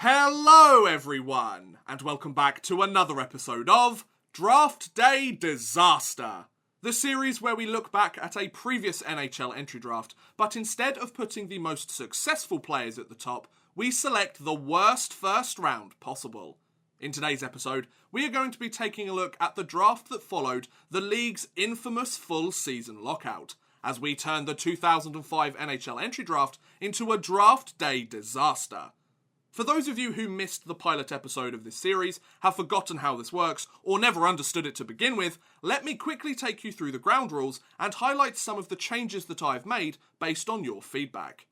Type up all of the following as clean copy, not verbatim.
Hello everyone, and welcome back to another episode of Draft Day Disaster, the series where we look back at a previous NHL entry draft, but instead of putting the most successful players at the top, we select the worst first round possible. In today's episode, we are going to be taking a look at the draft that followed the league's infamous full season lockout, as we turn the 2005 NHL entry draft into a draft day disaster. For those of you who missed the pilot episode of this series, have forgotten how this works, or never understood it to begin with, let me quickly take you through the ground rules and highlight some of the changes that I've made based on your feedback.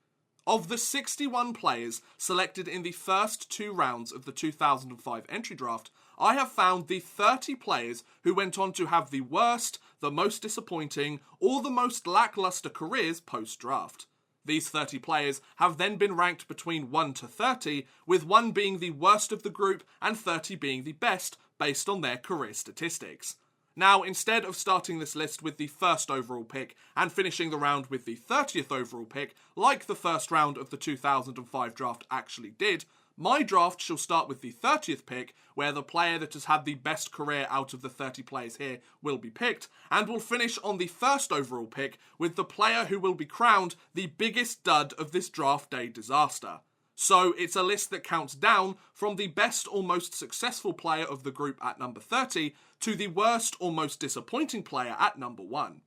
Of the 61 players selected in the first two rounds of the 2005 entry draft, I have found the 30 players who went on to have the worst, the most disappointing, or the most lackluster careers post-draft. These 30 players have then been ranked between 1 to 30, with 1 being the worst of the group and 30 being the best based on their career statistics. Now, instead of starting this list with the first overall pick and finishing the round with the 30th overall pick, like the first round of the 2005 draft actually did, my draft shall start with the 30th pick, where the player that has had the best career out of the 30 players here will be picked, and will finish on the first overall pick with the player who will be crowned the biggest dud of this draft day disaster. So it's a list that counts down from the best or most successful player of the group at number 30 to the worst or most disappointing player at number 1.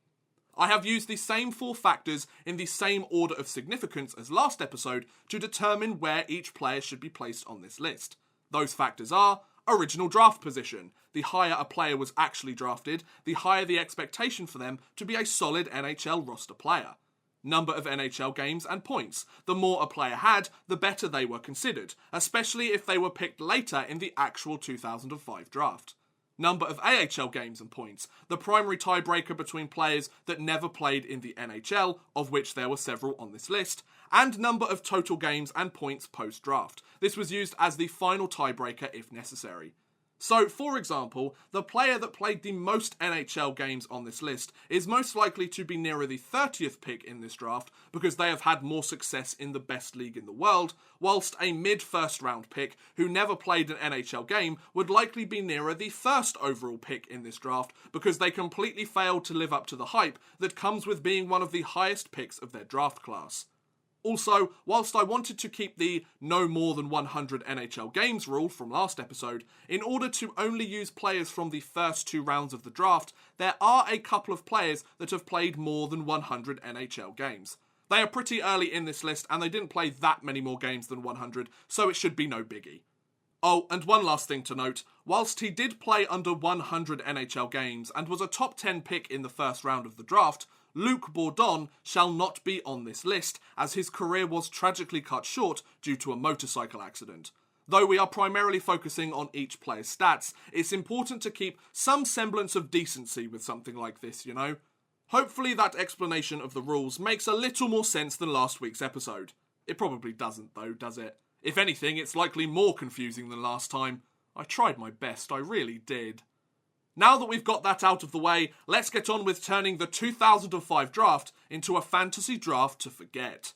I have used the same 4 factors in the same order of significance as last episode to determine where each player should be placed on this list. Those factors are original draft position. The higher a player was actually drafted, the higher the expectation for them to be a solid NHL roster player. Number of NHL games and points. The more a player had, the better they were considered, especially if they were picked later in the actual 2005 draft. Number of AHL games and points, the primary tiebreaker between players that never played in the NHL, of which there were several on this list, and number of total games and points post-draft. This was used as the final tiebreaker if necessary. So, for example, the player that played the most NHL games on this list is most likely to be nearer the 30th pick in this draft because they have had more success in the best league in the world, whilst a mid-first round pick who never played an NHL game would likely be nearer the first overall pick in this draft because they completely failed to live up to the hype that comes with being one of the highest picks of their draft class. Also, whilst I wanted to keep the no more than 100 NHL games rule from last episode, in order to only use players from the first 2 rounds of the draft, there are a couple of players that have played more than 100 NHL games. They are pretty early in this list and they didn't play that many more games than 100, so it should be no biggie. Oh, and one last thing to note, whilst he did play under 100 NHL games and was a top 10 pick in the first round of the draft, Luc Bourdon shall not be on this list, as his career was tragically cut short due to a motorcycle accident. Though we are primarily focusing on each player's stats, it's important to keep some semblance of decency with something like this, you know? Hopefully that explanation of the rules makes a little more sense than last week's episode. It probably doesn't though, does it? If anything, it's likely more confusing than last time. I tried my best, I really did. Now that we've got that out of the way, let's get on with turning the 2005 draft into a fantasy draft to forget.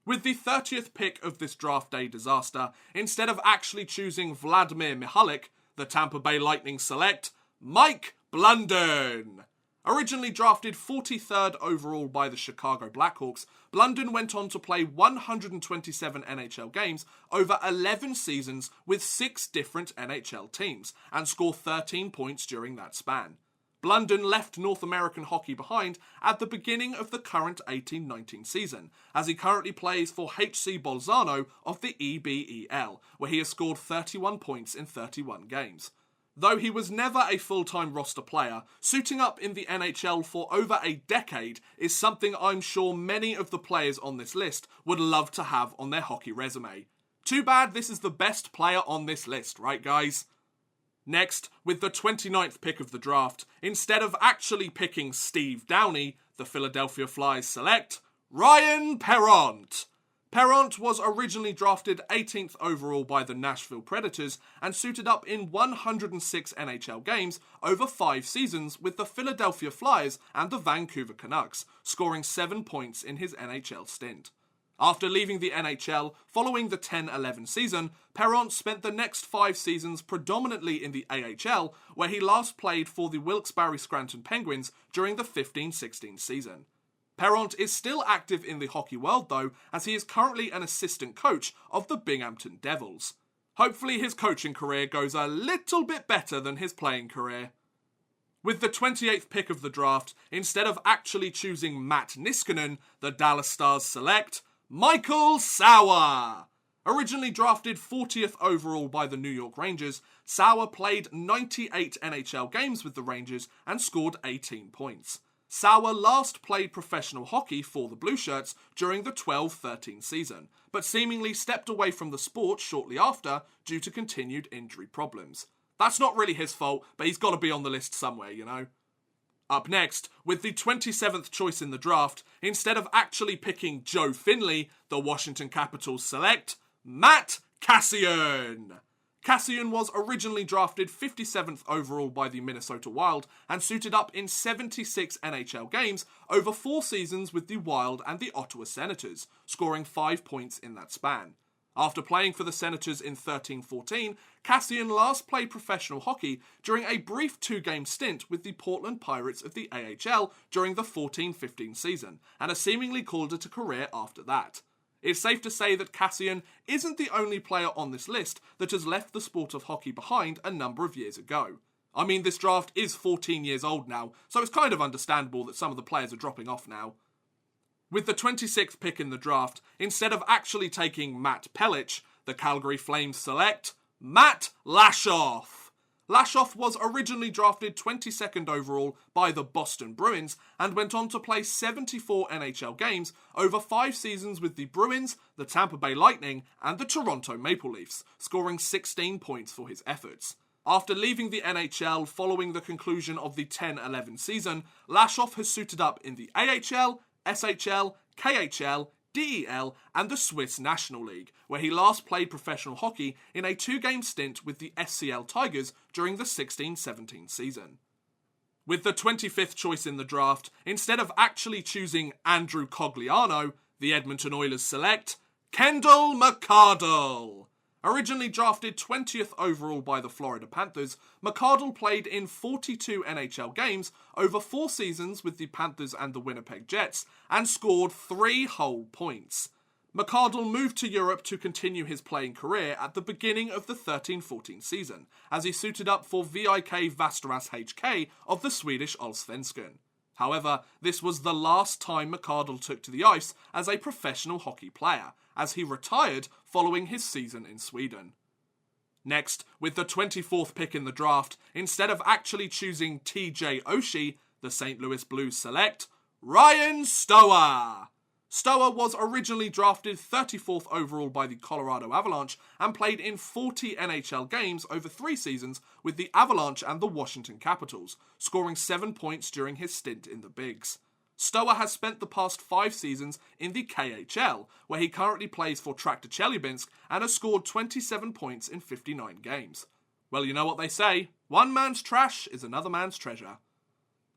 With the 30th pick of this draft day disaster, instead of actually choosing Vladimir Mahalik, the Tampa Bay Lightning select Mike Blunden. Originally drafted 43rd overall by the Chicago Blackhawks, Blunden went on to play 127 NHL games over 11 seasons with 6 different NHL teams, and score 13 points during that span. Blunden left North American hockey behind at the beginning of the current 18-19 season, as he currently plays for HC Bolzano of the EBEL, where he has scored 31 points in 31 games. Though he was never a full-time roster player, suiting up in the NHL for over a decade is something I'm sure many of the players on this list would love to have on their hockey resume. Too bad this is the best player on this list, right guys? Next, with the 29th pick of the draft, instead of actually picking Steve Downey, the Philadelphia Flyers select Ryan Perront. Perront was originally drafted 18th overall by the Nashville Predators and suited up in 106 NHL games over 5 seasons with the Philadelphia Flyers and the Vancouver Canucks, scoring 7 points in his NHL stint. After leaving the NHL following the 10-11 season, Perron spent the next 5 seasons predominantly in the AHL, where he last played for the Wilkes-Barre Scranton Penguins during the 15-16 season. Perron is still active in the hockey world though, as he is currently an assistant coach of the Binghamton Devils. Hopefully his coaching career goes a little bit better than his playing career. With the 28th pick of the draft, instead of actually choosing Matt Niskanen, the Dallas Stars select Michael Sauer. Originally drafted 40th overall by the New York Rangers, Sauer played 98 NHL games with the Rangers and scored 18 points. Sauer last played professional hockey for the Blue Shirts during the 12-13 season, but seemingly stepped away from the sport shortly after due to continued injury problems. That's not really his fault, but he's got to be on the list somewhere, you know? Up next, with the 27th choice in the draft, instead of actually picking Joe Finley, the Washington Capitals select Matt Casseon. Casseon was originally drafted 57th overall by the Minnesota Wild and suited up in 76 NHL games over 4 seasons with the Wild and the Ottawa Senators, scoring 5 points in that span. After playing for the Senators in 13-14, Casseon last played professional hockey during a brief 2-game stint with the Portland Pirates of the AHL during the 14-15 season, and has seemingly called it a career after that. It's safe to say that Casseon isn't the only player on this list that has left the sport of hockey behind a number of years ago. I mean, this draft is 14 years old now, so it's kind of understandable that some of the players are dropping off now. With the 26th pick in the draft, instead of actually taking Matt Pellich, the Calgary Flames select Matt Lashoff. Lashoff was originally drafted 22nd overall by the Boston Bruins and went on to play 74 NHL games over 5 seasons with the Bruins, the Tampa Bay Lightning, and the Toronto Maple Leafs, scoring 16 points for his efforts. After leaving the NHL following the conclusion of the 10-11 season, Lashoff has suited up in the AHL, SHL, KHL, DEL and the Swiss National League, where he last played professional hockey in a 2-game stint with the SCL Tigers during the 16-17 season. With the 25th choice in the draft, instead of actually choosing Andrew Cogliano, the Edmonton Oilers select Kendall Mcardle. Originally drafted 20th overall by the Florida Panthers, Mcardle played in 42 NHL games over 4 seasons with the Panthers and the Winnipeg Jets and scored 3 whole points. Mcardle moved to Europe to continue his playing career at the beginning of the 13-14 season, as he suited up for VIK Västerås HK of the Swedish Allsvenskan. However, this was the last time Mcardle took to the ice as a professional hockey player, as he retired following his season in Sweden. Next, with the 24th pick in the draft, instead of actually choosing TJ Oshie, the St. Louis Blues select Ryan Stoah. Stoah was originally drafted 34th overall by the Colorado Avalanche and played in 40 NHL games over 3 seasons with the Avalanche and the Washington Capitals, scoring 7 points during his stint in the Bigs. Stoah has spent the past 5 seasons in the KHL, where he currently plays for Tractor Chelyabinsk and has scored 27 points in 59 games. Well, you know what they say, one man's trash is another man's treasure.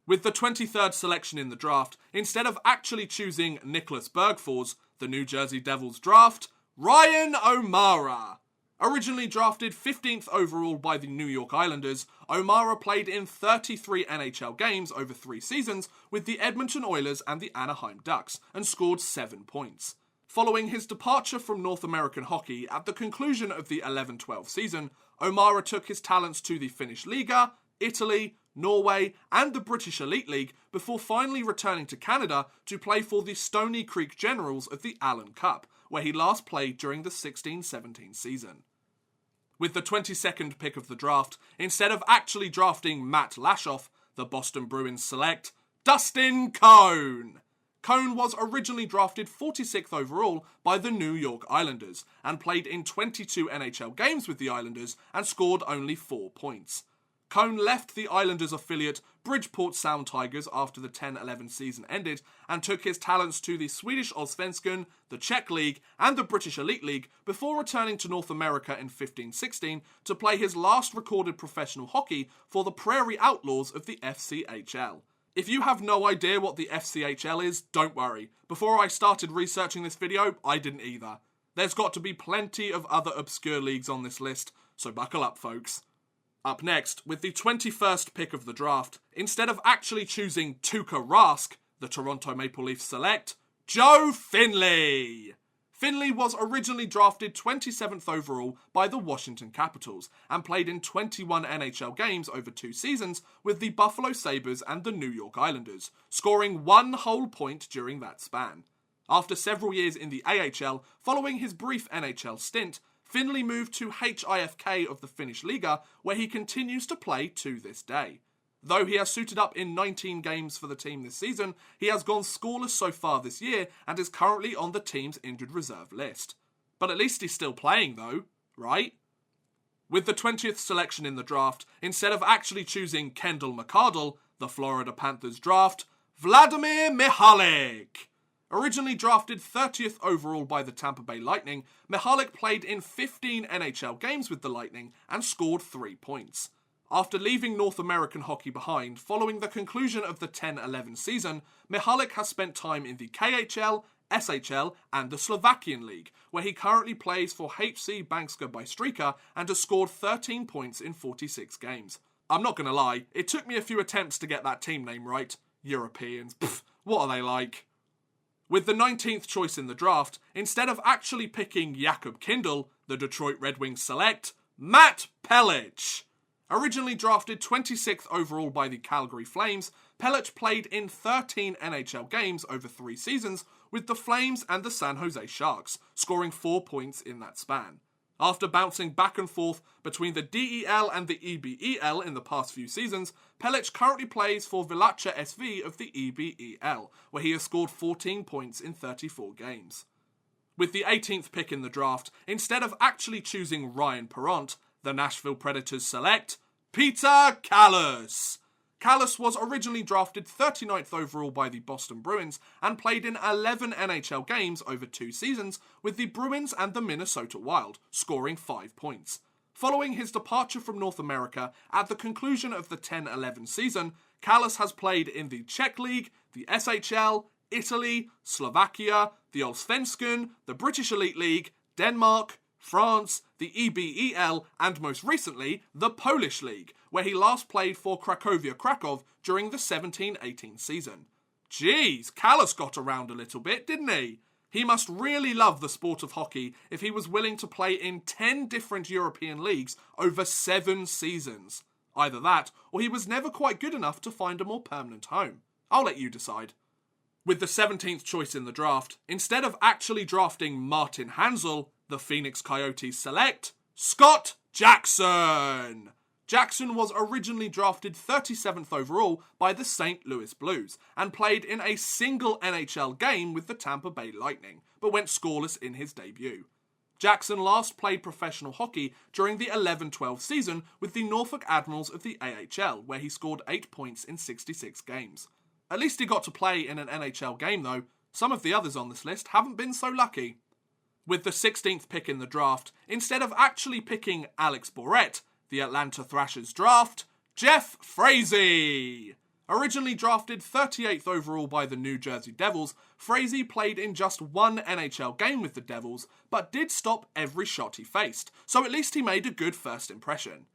With the 23rd selection in the draft, instead of actually choosing Nicholas Bergfors, the New Jersey Devils draft Ryan O'Mara. Originally drafted 15th overall by the New York Islanders, O'Mara played in 33 NHL games over 3 seasons with the Edmonton Oilers and the Anaheim Ducks and scored 7 points. Following his departure from North American hockey at the conclusion of the 11-12 season, O'Mara took his talents to the Finnish Liga, Italy, Norway and the British Elite League before finally returning to Canada to play for the Stony Creek Generals of the Allen Cup, where he last played during the 16-17 season. With the 22nd pick of the draft, instead of actually drafting Matt Lashoff, the Boston Bruins select Dustin Cone. Cone was originally drafted 46th overall by the New York Islanders and played in 22 NHL games with the Islanders and scored only 4 points. Cone left the Islanders affiliate Bridgeport Sound Tigers after the 10-11 season ended and took his talents to the Swedish Allsvenskan, the Czech League and the British Elite League before returning to North America in 15-16 to play his last recorded professional hockey for the Prairie Outlaws of the FCHL. If you have no idea what the FCHL is, don't worry. Before I started researching this video, I didn't either. There's got to be plenty of other obscure leagues on this list, so buckle up, folks. Up next, with the 21st pick of the draft, instead of actually choosing Tuukka Rask, the Toronto Maple Leafs select Joe Finley. Finley was originally drafted 27th overall by the Washington Capitals and played in 21 NHL games over 2 seasons with the Buffalo Sabres and the New York Islanders, scoring 1 whole point during that span. After several years in the AHL, following his brief NHL stint, Finley moved to HIFK of the Finnish Liga, where he continues to play to this day. Though he has suited up in 19 games for the team this season, he has gone scoreless so far this year and is currently on the team's injured reserve list. But at least he's still playing though, right? With the 20th selection in the draft, instead of actually choosing Kendall Mcardle, the Florida Panthers draft Vladimir Mahalik. Originally drafted 30th overall by the Tampa Bay Lightning, Mahalik played in 15 NHL games with the Lightning and scored 3 points. After leaving North American hockey behind following the conclusion of the 10-11 season, Mahalik has spent time in the KHL, SHL and the Slovakian League, where he currently plays for HC Banská Bystrica and has scored 13 points in 46 games. I'm not going to lie, it took me a few attempts to get that team name right. Europeans, pfft, what are they like? With the 19th choice in the draft, instead of actually picking Jakub Kindl, the Detroit Red Wings select Matt Pelech. Originally drafted 26th overall by the Calgary Flames, Pelech played in 13 NHL games over 3 seasons with the Flames and the San Jose Sharks, scoring 4 points in that span. After bouncing back and forth between the DEL and the EBEL in the past few seasons, Pelech currently plays for Vilacha SV of the EBEL, where he has scored 14 points in 34 games. With the 18th pick in the draft, instead of actually choosing Ryan Perront, the Nashville Predators select Peter Kallis. Kallis was originally drafted 39th overall by the Boston Bruins and played in 11 NHL games over 2 seasons with the Bruins and the Minnesota Wild, scoring 5 points. Following his departure from North America at the conclusion of the 10-11 season, Kallis has played in the Czech League, the SHL, Italy, Slovakia, the Allsvenskan, the British Elite League, Denmark, France, the EBEL, and most recently, the Polish League, where he last played for Cracovia Krakow during the 17-18 season. Jeez, Kallis got around a little bit, didn't he? He must really love the sport of hockey if he was willing to play in 10 different European leagues over 7 seasons. Either that, or he was never quite good enough to find a more permanent home. I'll let you decide. With the 17th choice in the draft, instead of actually drafting Martin Hanzal, the Phoenix Coyotes select Scott Jackson. Jackson was originally drafted 37th overall by the St. Louis Blues and played in a single NHL game with the Tampa Bay Lightning, but went scoreless in his debut. Jackson last played professional hockey during the 11-12 season with the Norfolk Admirals of the AHL, where he scored 8 points in 66 games. At least he got to play in an NHL game though. Some of the others on this list haven't been so lucky. With the 16th pick in the draft, instead of actually picking Alex Bourret, the Atlanta Thrashers draft Jeff Frazee. Originally drafted 38th overall by the New Jersey Devils, Frazee played in just 1 NHL game with the Devils, but did stop every shot he faced, so at least he made a good first impression.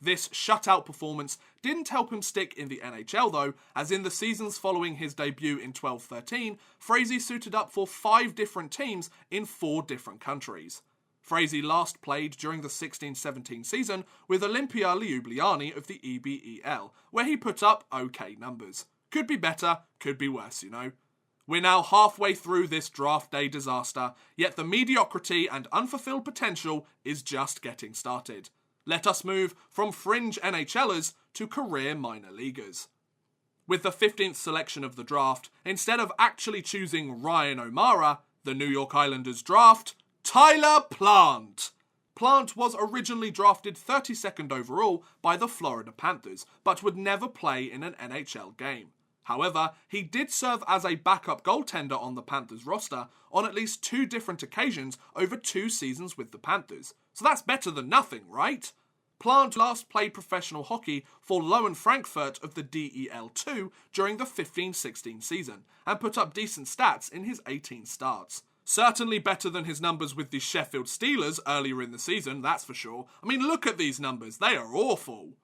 This shutout performance didn't help him stick in the NHL though, as in the seasons following his debut in 12-13, Frazee suited up for 5 different teams in 4 different countries. Frazee last played during the 16-17 season with Olimpia Ljubljana of the EBEL, where he put up okay numbers. Could be better, could be worse, you know. We're now halfway through this draft day disaster, yet the mediocrity and unfulfilled potential is just getting started. Let us move from fringe NHLers to career minor leaguers. With the 15th selection of the draft, instead of actually choosing Ryan O'Mara, the New York Islanders draft Tyler Plant. Plant was originally drafted 32nd overall by the Florida Panthers, but would never play in an NHL game. However, he did serve as a backup goaltender on the Panthers roster on at least 2 different occasions over 2 seasons with the Panthers. So that's better than nothing, right? Plante last played professional hockey for Lowen Frankfurt of the DEL2 during the 15-16 season, and put up decent stats in his 18 starts. Certainly better than his numbers with the Sheffield Steelers earlier in the season, that's for sure. I mean, look at these numbers, they are awful.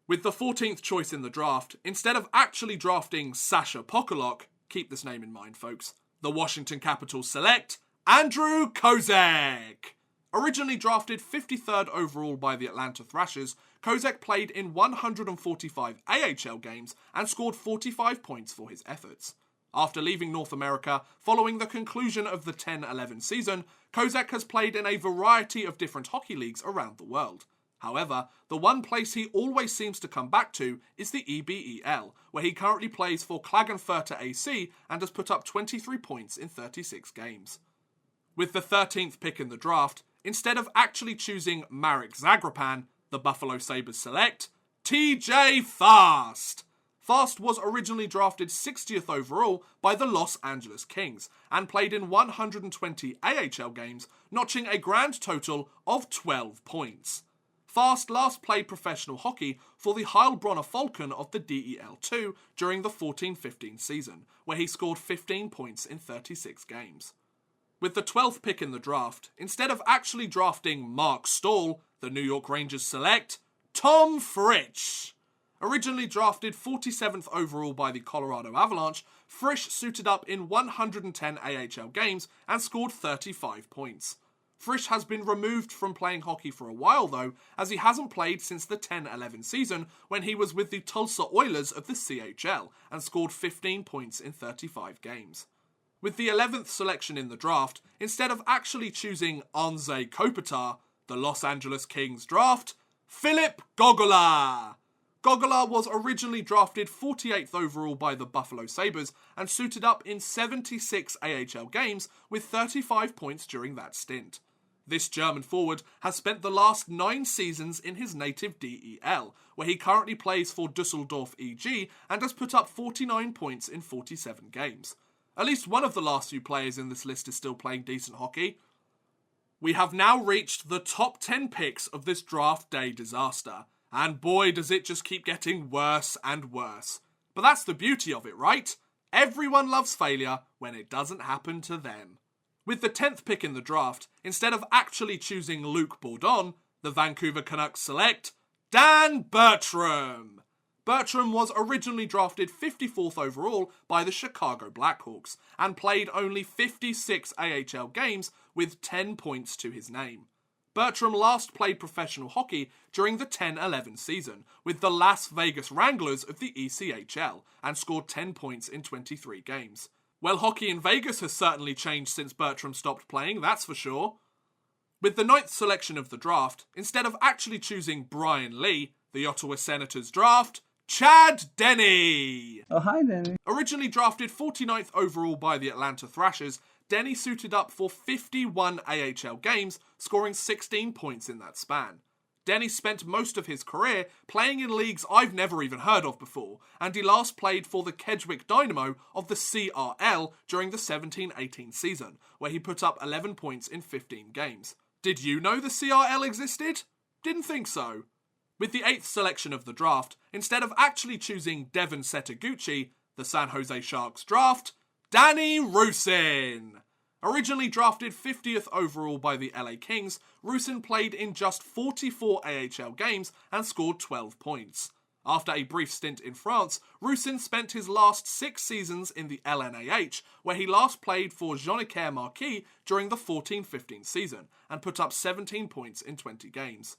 With the 14th choice in the draft, instead of actually drafting Sasha Pakka, keep this name in mind folks, the Washington Capitals select Andrew Kozak. Originally drafted 53rd overall by the Atlanta Thrashers, Kozak played in 145 AHL games and scored 45 points for his efforts. After leaving North America following the conclusion of the 10-11 season, Kozak has played in a variety of different hockey leagues around the world. However, the one place he always seems to come back to is the EBEL, where he currently plays for Klagenfurter AC and has put up 23 points in 36 games. With the 13th pick in the draft, instead of actually choosing Marek Zagreb, the Buffalo Sabres select TJ Fast. Fast was originally drafted 60th overall by the Los Angeles Kings and played in 120 AHL games, notching a grand total of 12 points. Fast last played professional hockey for the Heilbronner Falcon of the DEL2 during the 14-15 season, where he scored 15 points in 36 games. With the 12th pick in the draft, instead of actually drafting Mark Stahl, the New York Rangers select Tom Fritsch. Originally drafted 47th overall by the Colorado Avalanche, Frisch suited up in 110 AHL games and scored 35 points. Frisch has been removed from playing hockey for a while though, as he hasn't played since the 10-11 season when he was with the Tulsa Oilers of the CHL and scored 15 points in 35 games. With the 11th selection in the draft, instead of actually choosing Anze Kopitar, the Los Angeles Kings draft Philip Gogola. Gogola was originally drafted 48th overall by the Buffalo Sabres and suited up in 76 AHL games with 35 points during that stint. This German forward has spent the last 9 seasons in his native DEL, where he currently plays for Düsseldorf EG and has put up 49 points in 47 games. At least one of the last few players in this list is still playing decent hockey. We have now reached the top 10 picks of this draft day disaster. And boy, does it just keep getting worse and worse. But that's the beauty of it, right? Everyone loves failure when it doesn't happen to them. With the 10th pick in the draft, instead of actually choosing Luc Bourdon, the Vancouver Canucks select Dan Bertram. Bertram was originally drafted 54th overall by the Chicago Blackhawks and played only 56 AHL games with 10 points to his name. Bertram last played professional hockey during the 10-11 season with the Las Vegas Wranglers of the ECHL and scored 10 points in 23 games. Well, hockey in Vegas has certainly changed since Bertram stopped playing, that's for sure. With the 9th selection of the draft, instead of actually choosing Brian Lee, the Ottawa Senators draft Chad Denny. Oh, hi, Denny. Originally drafted 49th overall by the Atlanta Thrashers, Denny suited up for 51 AHL games, scoring 16 points in that span. Denny spent most of his career playing in leagues I've never even heard of before, and he last played for the Kedgewick Dynamo of the CRL during the 17-18 season, where he put up 11 points in 15 games. Did you know the CRL existed? Didn't think so. With the 8th selection of the draft, instead of actually choosing Devin Setaguchi, the San Jose Sharks draft Danny Rusyn. Originally drafted 50th overall by the LA Kings, Rusyn played in just 44 AHL games and scored 12 points. After a brief stint in France, Rusyn spent his last 6 seasons in the LNAH, where he last played for Joniquer Marquis during the 14-15 season and put up 17 points in 20 games.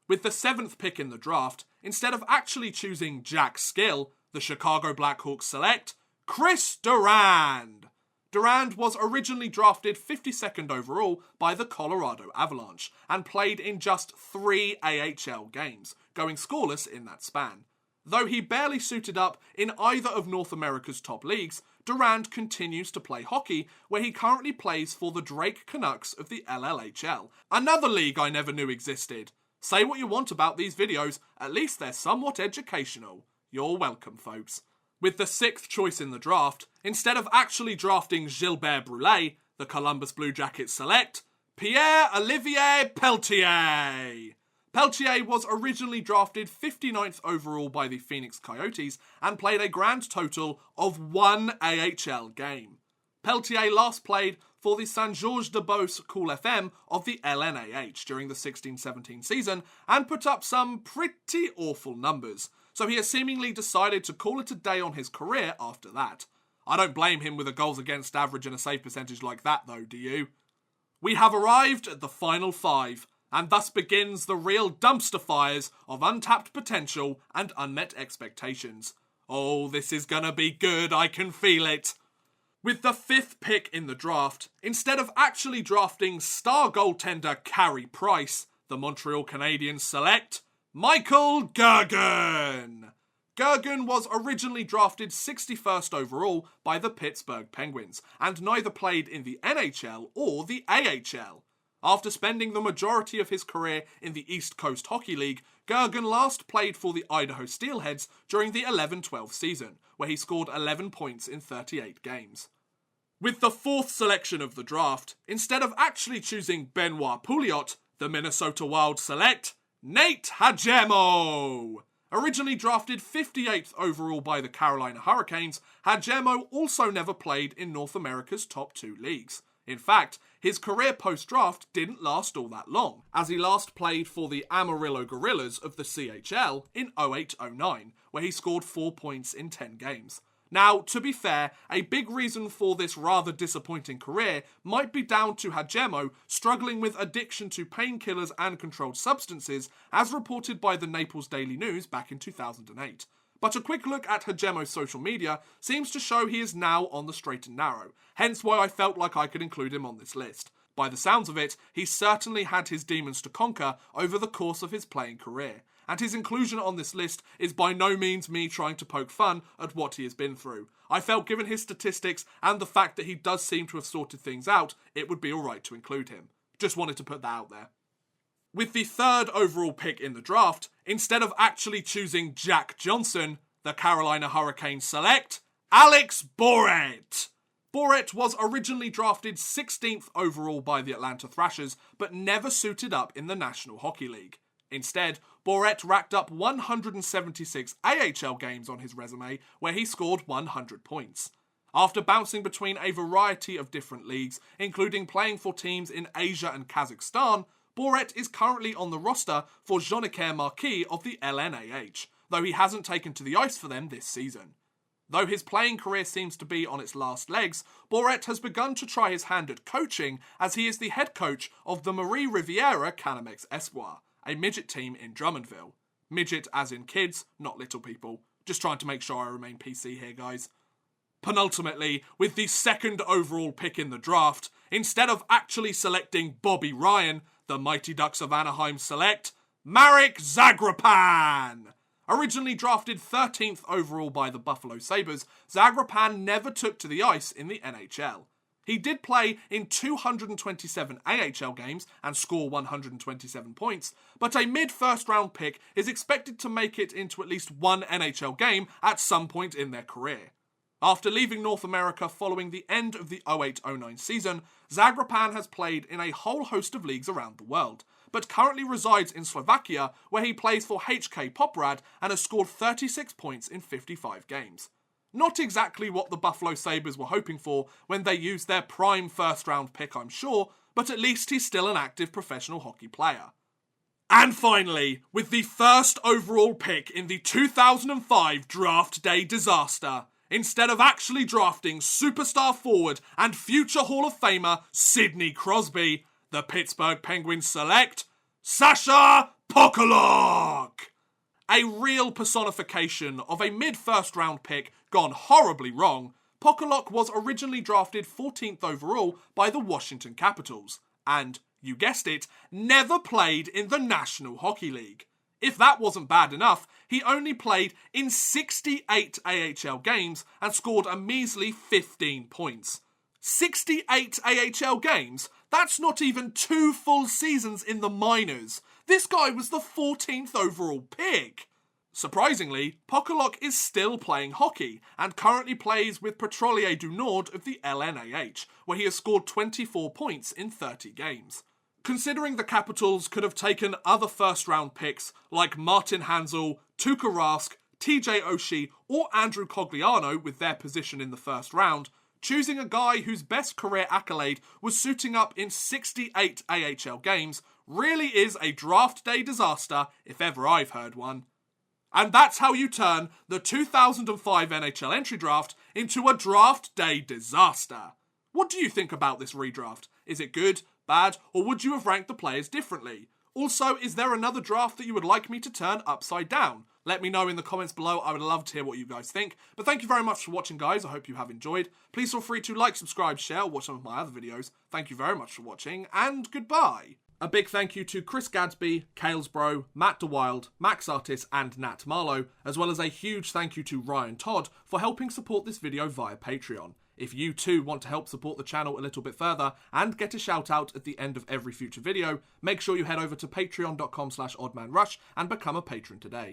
With the 7th pick in the draft, instead of actually choosing Jack Skill, the Chicago Blackhawks select Chris Durand. Durand was originally drafted 52nd overall by the Colorado Avalanche and played in just 3 AHL games, going scoreless in that span. Though he barely suited up in either of North America's top leagues, Durand continues to play hockey, where he currently plays for the Drake Canucks of the LLHL, another league I never knew existed. Say what you want about these videos, at least they're somewhat educational. You're welcome, folks. With the 6th choice in the draft, instead of actually drafting Gilbert Brulé, the Columbus Blue Jackets select Pierre Olivier Peltier. Peltier was originally drafted 59th overall by the Phoenix Coyotes and played a grand total of 1 AHL game. Peltier last played for the Saint-Georges-de-Beauce Cool FM of the LNAH during the 16-17 season and put up some pretty awful numbers, so he has seemingly decided to call it a day on his career after that. I don't blame him with a goals against average and a save percentage like that though, do you? We have arrived at the final 5, and thus begins the real dumpster fires of untapped potential and unmet expectations. Oh, this is gonna be good, I can feel it. With the 5th pick in the draft, instead of actually drafting star goaltender Carey Price, the Montreal Canadiens select Michael Gargan. Gargan was originally drafted 61st overall by the Pittsburgh Penguins, and neither played in the NHL or the AHL. After spending the majority of his career in the East Coast Hockey League, Gargan last played for the Idaho Steelheads during the 11-12 season, where he scored 11 points in 38 games. With the 4th selection of the draft, instead of actually choosing Benoit Pouliot, the Minnesota Wild select Nate Hagemo. Originally drafted 58th overall by the Carolina Hurricanes, Hagemo also never played in North America's top 2 leagues. In fact, his career post-draft didn't last all that long, as he last played for the Amarillo Gorillas of the CHL in 08-09, where he scored 4 points in 10 games. Now, to be fair, a big reason for this rather disappointing career might be down to Hagemo struggling with addiction to painkillers and controlled substances, as reported by the Naples Daily News back in 2008. But a quick look at Hagemo's social media seems to show he is now on the straight and narrow, hence why I felt like I could include him on this list. By the sounds of it, he certainly had his demons to conquer over the course of his playing career, and his inclusion on this list is by no means me trying to poke fun at what he has been through. I felt given his statistics and the fact that he does seem to have sorted things out, it would be alright to include him. Just wanted to put that out there. With the 3rd overall pick in the draft, instead of actually choosing Jack Johnson, the Carolina Hurricanes select Alex Bourret. Bourret was originally drafted 16th overall by the Atlanta Thrashers, but never suited up in the National Hockey League. Instead, Bourret racked up 176 AHL games on his resume, where he scored 100 points. After bouncing between a variety of different leagues, including playing for teams in Asia and Kazakhstan, Bourret is currently on the roster for Jonquière Marquis of the LNAH, though he hasn't taken to the ice for them this season. Though his playing career seems to be on its last legs, Bourret has begun to try his hand at coaching, as he is the head coach of the Marie Riviera Canamex Espoir, a midget team in Drummondville. Midget as in kids, not little people. Just trying to make sure I remain PC here, guys. Penultimately, with the 2nd overall pick in the draft, instead of actually selecting Bobby Ryan, the Mighty Ducks of Anaheim select Marek Zagreb. Originally drafted 13th overall by the Buffalo Sabres, Zagreb never took to the ice in the NHL. He did play in 227 AHL games and score 127 points, but a mid-first round pick is expected to make it into at least one NHL game at some point in their career. After leaving North America following the end of the 08-09 season, Zagreb has played in a whole host of leagues around the world, but currently resides in Slovakia, where he plays for HK Poprad and has scored 36 points in 55 games. Not exactly what the Buffalo Sabres were hoping for when they used their prime first-round pick, I'm sure, but at least he's still an active professional hockey player. And finally, with the 1st overall pick in the 2005 Draft Day disaster, instead of actually drafting superstar forward and future Hall of Famer Sidney Crosby, the Pittsburgh Penguins select Sasha Pakka. A real personification of a mid-first round pick gone horribly wrong, Pakka was originally drafted 14th overall by the Washington Capitals, and, you guessed it, never played in the National Hockey League. If that wasn't bad enough, he only played in 68 AHL games and scored a measly 15 points. 68 AHL games? That's not even 2 full seasons in the minors. This guy was the 14th overall pick. Surprisingly, Pakka is still playing hockey and currently plays with Petrolier du Nord of the LNAH, where he has scored 24 points in 30 games. Considering the Capitals could have taken other first-round picks like Martin Hanzal, Tuukka Rask, TJ Oshie, or Andrew Cogliano with their position in the first round, choosing a guy whose best career accolade was suiting up in 68 AHL games really is a draft day disaster if ever I've heard one. And that's how you turn the 2005 NHL Entry Draft into a draft day disaster. What do you think about this redraft? Is it good, bad, or would you have ranked the players differently? Also, is there another draft that you would like me to turn upside down? Let me know in the comments below. I would love to hear what you guys think. But thank you very much for watching, guys. I hope you have enjoyed. Please feel free to like, subscribe, share, or watch some of my other videos. Thank you very much for watching, and goodbye. A big thank you to Chris Gadsby, Kalesbro, Matt DeWild, Max Artis, and Nat Marlowe, as well as a huge thank you to Ryan Todd for helping support this video via Patreon. If you too want to help support the channel a little bit further and get a shout out at the end of every future video, make sure you head over to patreon.com/oddmanrush and become a patron today.